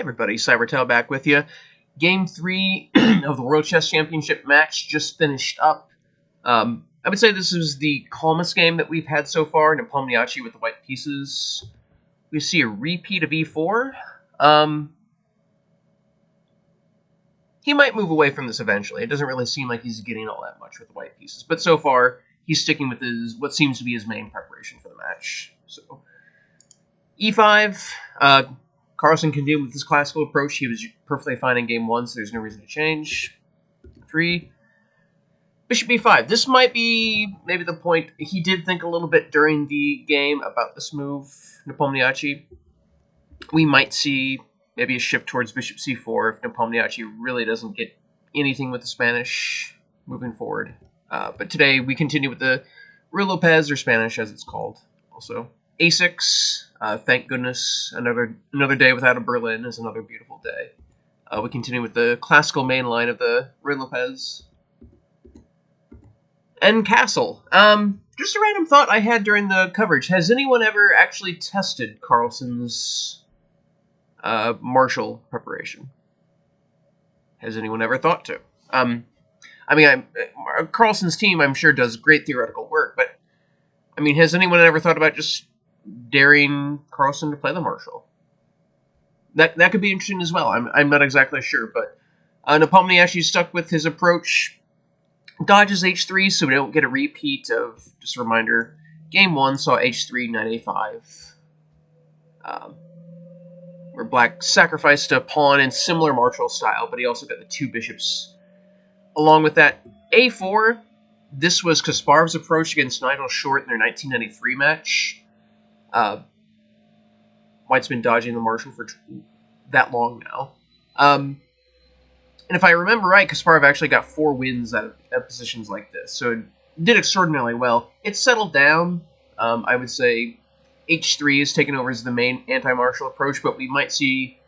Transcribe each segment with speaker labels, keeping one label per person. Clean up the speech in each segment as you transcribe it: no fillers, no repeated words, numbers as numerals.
Speaker 1: Everybody, Cybertail back with you. Game 3 of the World Chess Championship match just finished up. I would say this is the calmest game that we've had so far. Nepomniachtchi with the white pieces. We see a repeat of e4. He might move away from this eventually. It doesn't really seem like he's getting all that much with the white pieces. But so far, he's sticking with what seems to be his main preparation for the match. So, e5. Carlsen continued with his classical approach. He was perfectly fine in game 1, so there's no reason to change. 3. Bishop b5. This might be maybe the point. He did think a little bit during the game about this move, Nepomniachtchi. We might see maybe a shift towards bishop c4 if Nepomniachtchi really doesn't get anything with the Spanish moving forward. But today we continue with the Ruy Lopez, or Spanish as it's called. Also, a6. Thank goodness, another day without a Berlin is another beautiful day. We continue with the classical main line of the Ruy Lopez. And castle. Just a random thought I had during the coverage. Has anyone ever actually tested Carlsen's martial preparation? Has anyone ever thought to? Carlsen's team, I'm sure, does great theoretical work, but, has anyone ever thought about just daring Carlsen to play the marshal? That could be interesting as well. I'm not exactly sure, but Nepomniachtchi stuck with his approach. Dodges h3, so we don't get a repeat of, just a reminder, game 1 saw h3, knight a5, where black sacrificed a pawn in similar martial style, but he also got the 2 bishops. Along with that, a4, this was Kasparov's approach against Nigel Short in their 1993 match. White's been dodging the marshal for that long now. And if I remember right, Kasparov actually got 4 wins out of positions like this, so it did extraordinarily well. It's settled down. I would say h3 is taken over as the main anti-martial approach, but we might see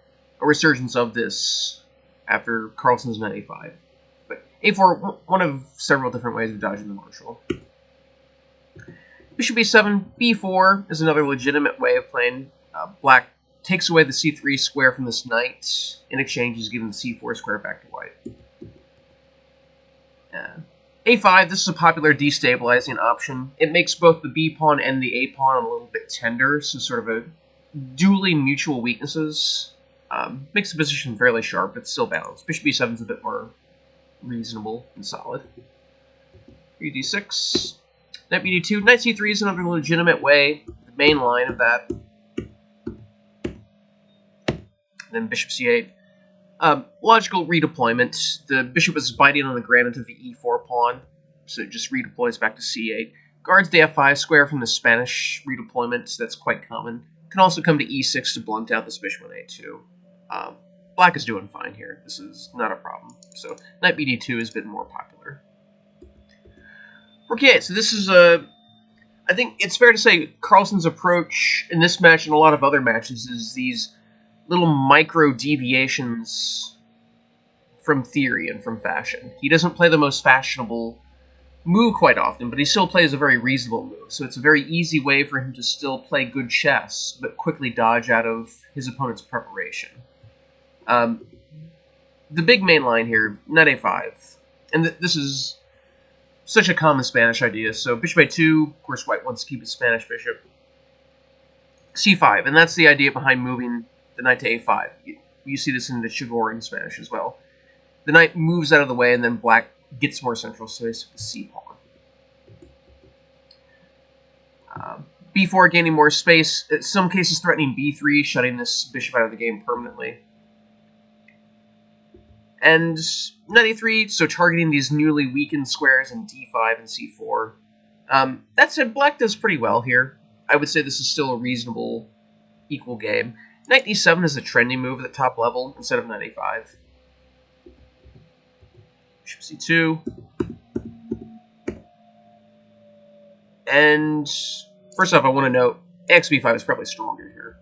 Speaker 1: a resurgence of this after Carlsen's knight a5. But a4, one of several different ways of dodging the marshal. Bishop b7, b4 is another legitimate way of playing. Black takes away the c3 square from this knight. In exchange, he's given the c4 square back to white. a5, this is a popular destabilizing option. It makes both the b-pawn and the a-pawn a little bit tender, so sort of a dueling mutual weaknesses. Makes the position fairly sharp, but still balanced. Bishop b7 is a bit more reasonable and solid. 3d6. Knight bd2. Knight c3 is another legitimate way, the main line of that. Then bishop c8. Logical redeployment. The bishop is biting on the granite of the e4 pawn, so it just redeploys back to c8. Guards the f5 square from the Spanish redeployment, that's quite common. Can also come to e6 to blunt out this bishop on a2. Black is doing fine here. This is not a problem. So knight bd2 has been more popular. Okay, so this is I think it's fair to say Carlsen's approach in this match and a lot of other matches is these little micro deviations from theory and from fashion. He doesn't play the most fashionable move quite often, but he still plays a very reasonable move. So it's a very easy way for him to still play good chess, but quickly dodge out of his opponent's preparation. The big main line here, knight a5. And this is such a common Spanish idea. So bishop a2, of course white wants to keep his Spanish bishop. c5, and that's the idea behind moving the knight to a5. You see this in the Chigorin Spanish as well. The knight moves out of the way, and then black gets more central space with the c-pawn. b4 gaining more space, in some cases threatening b3, shutting this bishop out of the game permanently. And knight a3, so targeting these newly weakened squares in d5 and c4. That said, black does pretty well here. I would say this is still a reasonable, equal game. Knight d7 is a trendy move at the top level instead of knight a5. Bishop c2. And first off, I want to note xb5 is probably stronger here.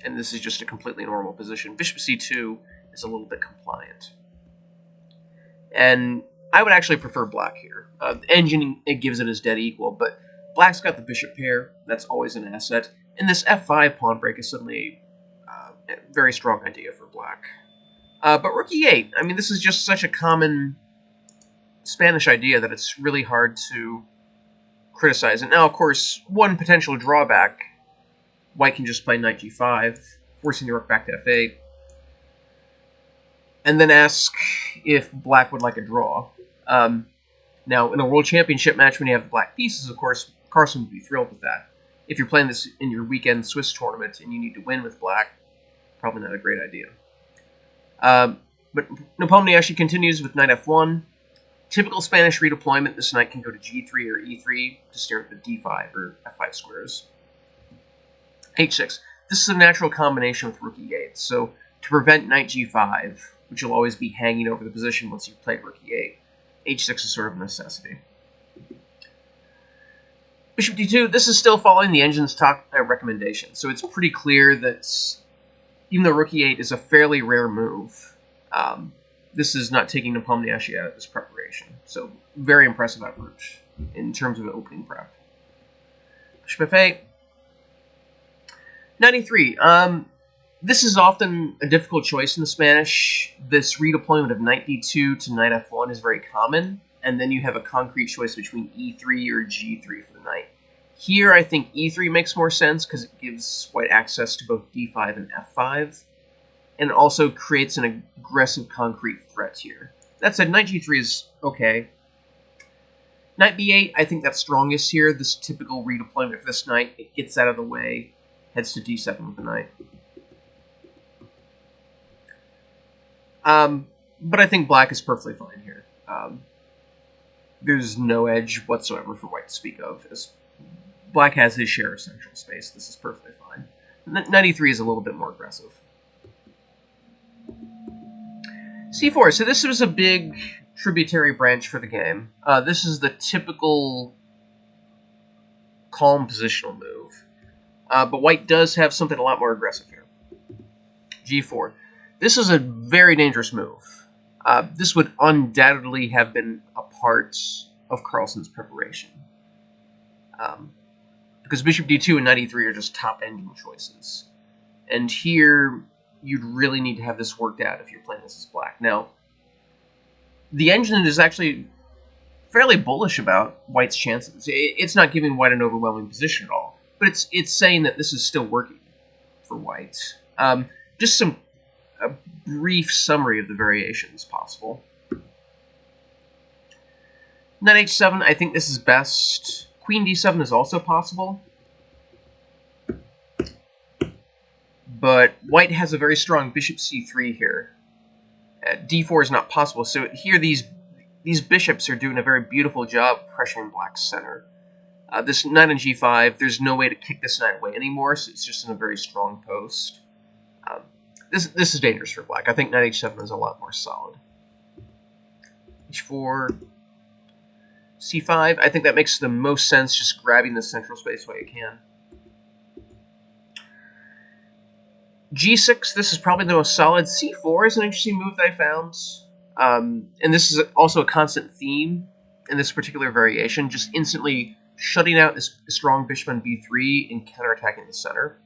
Speaker 1: And this is just a completely normal position. Bishop c2 is a little bit compliant. And I would actually prefer black here. The engine, it gives it as dead equal, but black's got the bishop pair. That's always an asset. And this f5 pawn break is suddenly Very strong idea for black. But rook e8, I mean, this is just such a common Spanish idea that it's really hard to criticize it. Now, of course, one potential drawback, white can just play knight g5, forcing the rook back to f8, and then ask if black would like a draw. Now, in a World Championship match, when you have the black pieces, of course, Carlsen would be thrilled with that. If you're playing this in your weekend Swiss tournament and you need to win with black, probably not a great idea. But Nepomniachtchi continues with knight f1. Typical Spanish redeployment, this knight can go to g3 or e3 to stare at the d5 or f5 squares. h6. This is a natural combination with rook e8, so to prevent knight g5, which will always be hanging over the position once you've played rook e8, h6 is sort of a necessity. Bishop d2, this is still following the engine's top recommendation, so it's pretty clear that even though rook e8 is a fairly rare move, this is not taking Nepomniachtchi out of his preparation. So, very impressive effort in terms of opening prep. Bishop f8. Knight e3. This is often a difficult choice in the Spanish. This redeployment of knight d2 to knight f1 is very common, and then you have a concrete choice between e3 or g3 for the knight. Here, I think e3 makes more sense because it gives white access to both d5 and f5, and it also creates an aggressive concrete threat here. That said, knight g3 is okay. Knight b8, I think that's strongest here. This typical redeployment for this knight, it gets out of the way, heads to d7 with the knight. But I think black is perfectly fine here. There's no edge whatsoever for white to speak of. As black has his share of central space, this is perfectly fine. Knight e3 is a little bit more aggressive. c4. So this was a big tributary branch for the game. This is the typical calm positional move. But white does have something a lot more aggressive here. g4. This is a very dangerous move. This would undoubtedly have been a part of Carlsen's preparation. Because bishop d2 and knight e3 are just top ending choices. And here, you'd really need to have this worked out if you're playing this as black. Now, the engine is actually fairly bullish about white's chances. It's not giving white an overwhelming position at all, but it's saying that this is still working for white. Just a brief summary of the variations possible. Knight h7, I think this is best. Queen d7 is also possible. But white has a very strong bishop c3 here. d4 is not possible, so here these bishops are doing a very beautiful job pressuring black's center. This knight on g5, there's no way to kick this knight away anymore, so it's just in a very strong post. This is dangerous for black. I think knight h7 is a lot more solid. h4, c5, I think that makes the most sense, just grabbing the central space while you can. g6, this is probably the most solid. c4 is an interesting move that I found. And this is also a constant theme in this particular variation, just instantly shutting out this strong bishop on b3 and counterattacking the center.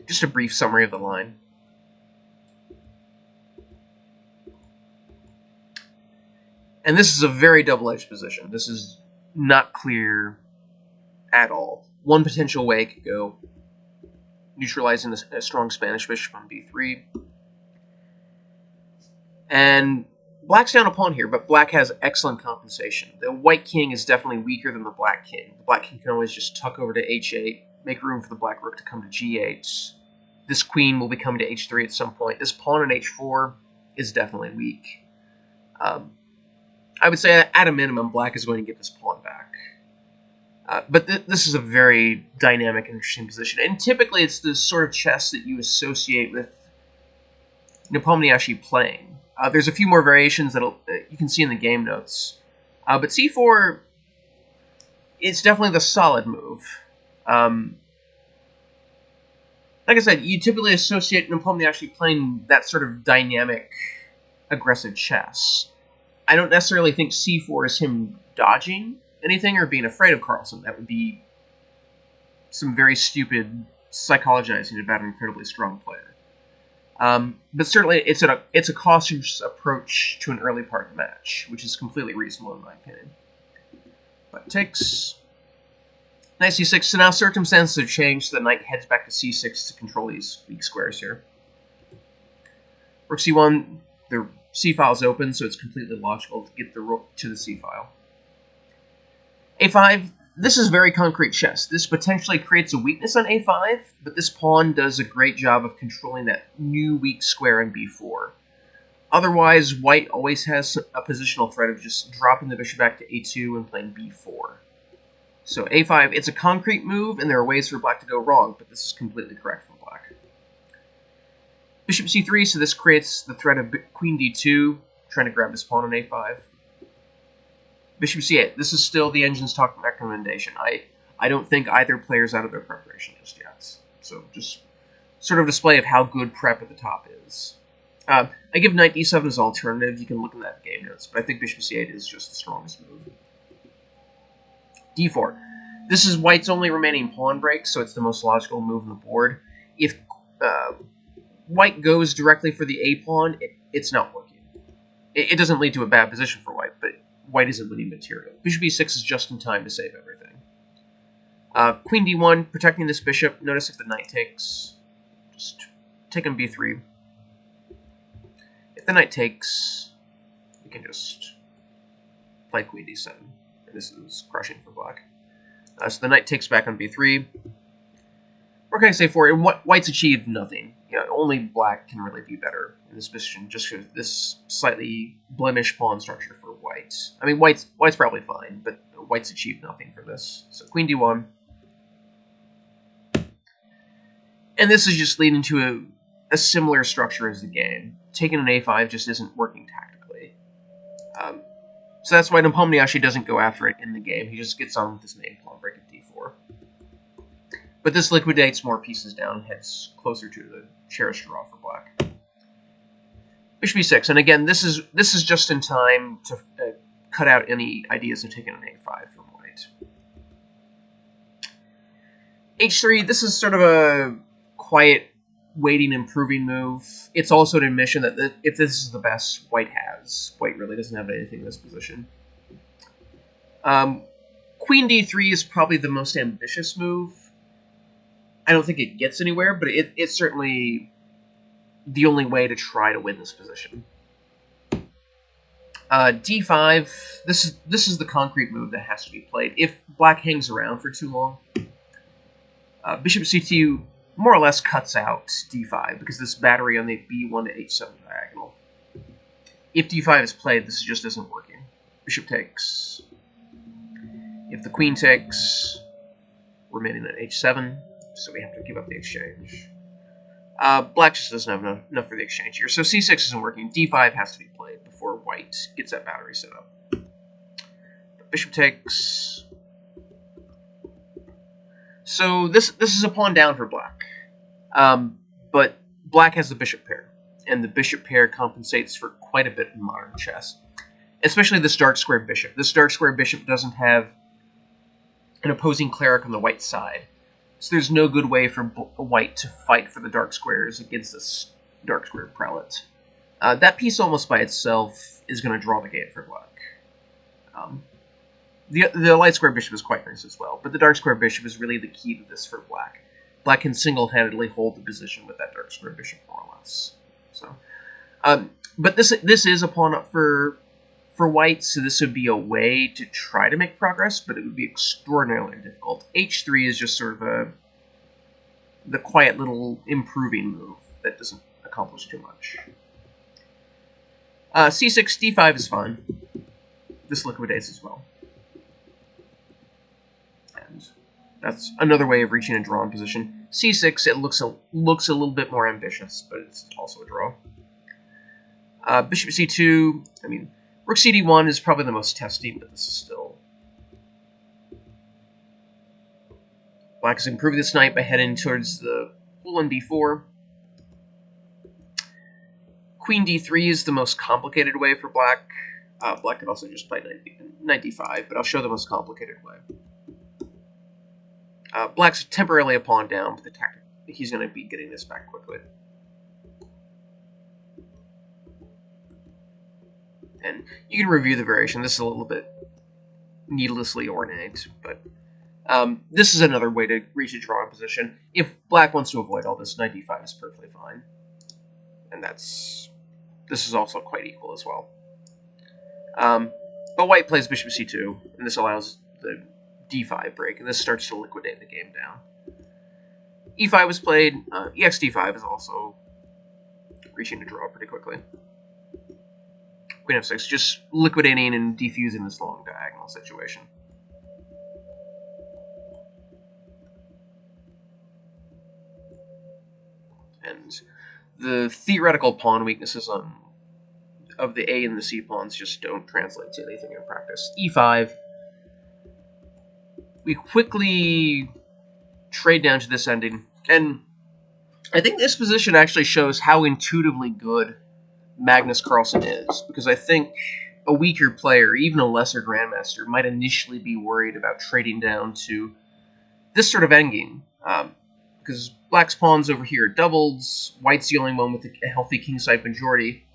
Speaker 1: Just a brief summary of the line. And this is a very double-edged position. This is not clear at all. One potential way could go neutralizing a strong Spanish bishop on b3. And black's down a pawn here, but black has excellent compensation. The white king is definitely weaker than the black king. The black king can always just tuck over to h8, make room for the black rook to come to g8. This queen will be coming to h3 at some point. This pawn on h4 is definitely weak. I would say at a minimum, black is going to get this pawn back. But this is a very dynamic and interesting position. And typically it's the sort of chess that you associate with Nepomniachtchi playing. There's a few more variations that you can see in the game notes. But c4, it's definitely the solid move. Like I said, you typically associate Nepomniachtchi playing that sort of dynamic, aggressive chess. I don't necessarily think c4 is him dodging anything or being afraid of Carlsen. That would be some very stupid psychologizing about an incredibly strong player. But certainly, it's a cautious approach to an early part of the match, which is completely reasonable in my opinion. But takes knight c6. So now circumstances have changed. So the knight heads back to c6 to control these weak squares here. Rook c1. The c file is open, so it's completely logical to get the rook to the c file. a5. This is very concrete chess. This potentially creates a weakness on a5, but this pawn does a great job of controlling that new weak square in b4. Otherwise, white always has a positional threat of just dropping the bishop back to a2 and playing b4. So a5, it's a concrete move, and there are ways for black to go wrong, but this is completely correct for black. Bishop c3, so this creates the threat of queen d2, trying to grab this pawn on a5. Bishop c8. This is still the engine's talk recommendation. I don't think either player's out of their preparation just yet. So just sort of display of how good prep at the top is. I give knight d7 as alternative. You can look in that game notes, but I think bishop c8 is just the strongest move. d4. This is white's only remaining pawn break, so it's the most logical move on the board. If white goes directly for the a pawn, it's not working. It doesn't lead to a bad position for white, but white isn't winning material. Bishop e6 is just in time to save everything. Queen d1, protecting this bishop. Notice if the knight takes, just take on b3. If the knight takes, we can just play queen d7. And this is crushing for black. So the knight takes back on b3. What can I say for it? White's achieved nothing. Only black can really be better in this position, just because this slightly blemished pawn structure for white. I mean, white's probably fine, but white's achieved nothing for this. So queen d1. And this is just leading to a similar structure as the game. Taking an a5 just isn't working tactically. So that's why Nepomniachtchi doesn't go after it in the game. He just gets on with his main pawn break at d4. But this liquidates more pieces down, heads closer to the cherished draw for black. Bishop e6, and again, this is just in time to cut out any ideas of taking an a5 from white. h3, this is sort of a quiet, waiting, improving move. It's also an admission that if this is the best white has, white really doesn't have anything in this position. Queen d3 is probably the most ambitious move. I don't think it gets anywhere, but it's certainly the only way to try to win this position. d5, this is the concrete move that has to be played. If black hangs around for too long, bishop c2 more or less cuts out d5, because this battery on the b1 to h7 diagonal. If d5 is played, this just isn't working. Bishop takes. If the queen takes, we're remaining at h7. So we have to give up the exchange. Black just doesn't have enough for the exchange here. So c6 isn't working. d5 has to be played before white gets that battery set up. Bishop takes. So this is a pawn down for black. But black has the bishop pair. And the bishop pair compensates for quite a bit in modern chess. Especially this dark square bishop. This dark square bishop doesn't have an opposing cleric on the white side. So there's no good way for white to fight for the dark squares against this dark square prelate. That piece almost by itself is going to draw the game for black. The light square bishop is quite nice as well, but the dark square bishop is really the key to this for black. Black can single-handedly hold the position with that dark square bishop, more or less. So, but this is a pawn up for white, so this would be a way to try to make progress, but it would be extraordinarily difficult. h3 is just sort of the quiet little improving move that doesn't accomplish too much. c6, d5 is fine. This liquidates as well. And that's another way of reaching a drawn position. c6, it looks a little bit more ambitious, but it's also a draw. Bishop c2, I mean, rook cd1 is probably the most testy, but this is still... Black is improving this knight by heading towards the pull on b4. Queen d3 is the most complicated way for black. Black could also just play knight d5, but I'll show the most complicated way. Black's temporarily a pawn down, but the tactic, he's going to be getting this back quickly. And you can review the variation. This is a little bit needlessly ornate, but this is another way to reach a drawing position. If black wants to avoid all this, knight d5 is perfectly fine. And this is also quite equal as well. But white plays bishop c2, and this allows the d5 break, and this starts to liquidate the game down. e5 was played. Ex d5 is also reaching a draw pretty quickly. Queen f6, just liquidating and defusing this long diagonal situation. And the theoretical pawn weaknesses of the A and the C pawns just don't translate to anything in practice. e5. We quickly trade down to this ending, and I think this position actually shows how intuitively good Magnus Carlsen is, because I think a weaker player, even a lesser grandmaster, might initially be worried about trading down to this sort of endgame, because black's pawns over here are doubled, white's the only one with a healthy kingside majority.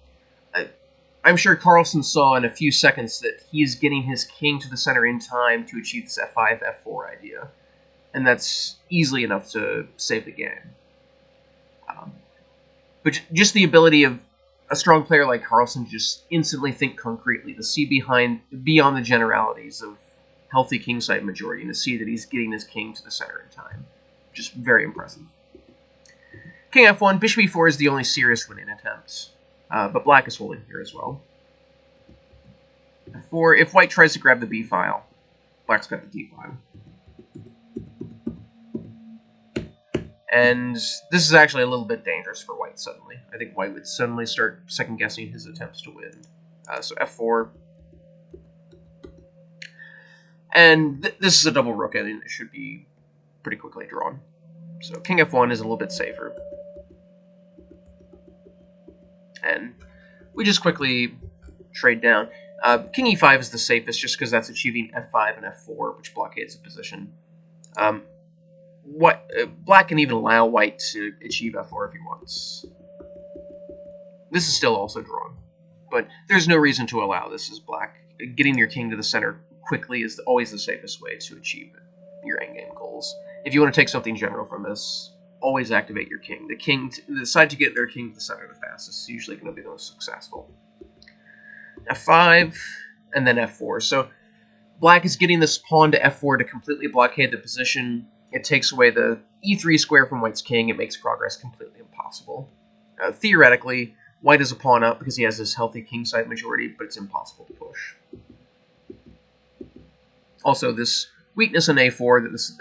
Speaker 1: I'm sure Carlsen saw in a few seconds that he is getting his king to the center in time to achieve this f5, f4 idea, and that's easily enough to save the game. But just the ability of a strong player like Carlsen to just instantly think concretely, to see beyond the generalities of healthy kingside majority, and to see that he's getting his king to the center in time. Just very impressive. King f1, bishop e4 is the only serious winning attempt, but black is holding here as well. f4, if white tries to grab the b file, black's got the d file. And this is actually a little bit dangerous for white suddenly. I think white would suddenly start second-guessing his attempts to win. So f4. And this is a double rook ending that should be pretty quickly drawn. So king f1 is a little bit safer. And we just quickly trade down. King e5 is the safest just because that's achieving f5 and f4, which blockades the position. Black can even allow white to achieve f4 if he wants. This is still also drawn, but there's no reason to allow this as black. Getting your king to the center quickly is always the safest way to achieve your endgame goals. If you want to take something general from this, always activate your king. The side to get their king to the center the fastest is usually going to be the most successful. f5, and then f4. So black is getting this pawn to f4 to completely blockade the position. It takes away the e3 square from white's king. It makes progress completely impossible. Theoretically, white is a pawn up because he has this healthy kingside majority, but it's impossible to push. Also, this weakness in a4 that this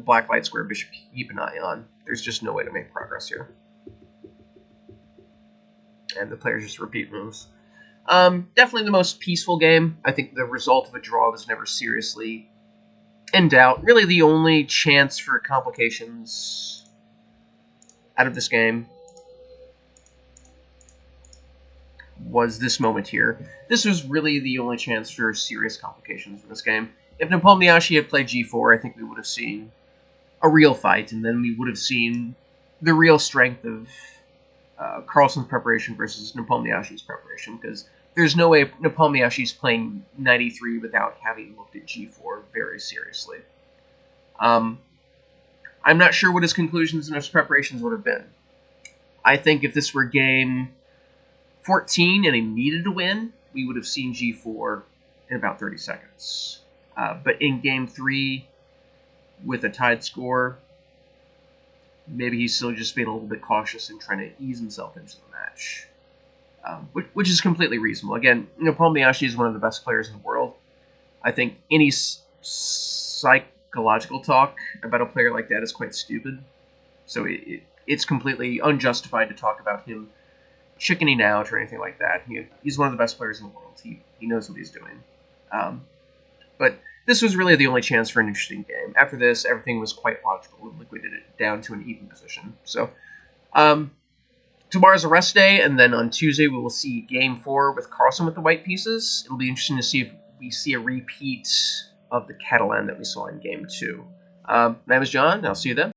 Speaker 1: black light square bishop keep an eye on. There's just no way to make progress here. And the players just repeat moves. Definitely the most peaceful game. I think the result of a draw was never seriously in doubt. Really the only chance for complications out of this game was this moment here. This was really the only chance for serious complications in this game. If Nepomniachtchi had played g4, I think we would have seen a real fight, and then we would have seen the real strength of Carlsen's preparation versus Nepomniachtchi's preparation, because there's no way Nepomniachtchi's playing knight e3 without having looked at g4 very seriously. I'm not sure what his conclusions and his preparations would have been. I think if this were game 14 and he needed to win, we would have seen g4 in about 30 seconds. But in game 3, with a tied score, maybe he's still just being a little bit cautious and trying to ease himself into the match. Which is completely reasonable. Again, Nepomniachtchi is one of the best players in the world. I think any psychological talk about a player like that is quite stupid. So it's completely unjustified to talk about him chickening out or anything like that. He's one of the best players in the world. He knows what he's doing. But this was really the only chance for an interesting game. After this, everything was quite logical and liquidated it down to an even position. So, tomorrow's a rest day, and then on Tuesday we will see Game 4 with Carlsen with the white pieces. It'll be interesting to see if we see a repeat of the Catalan that we saw in Game 2. My name is John, and I'll see you then.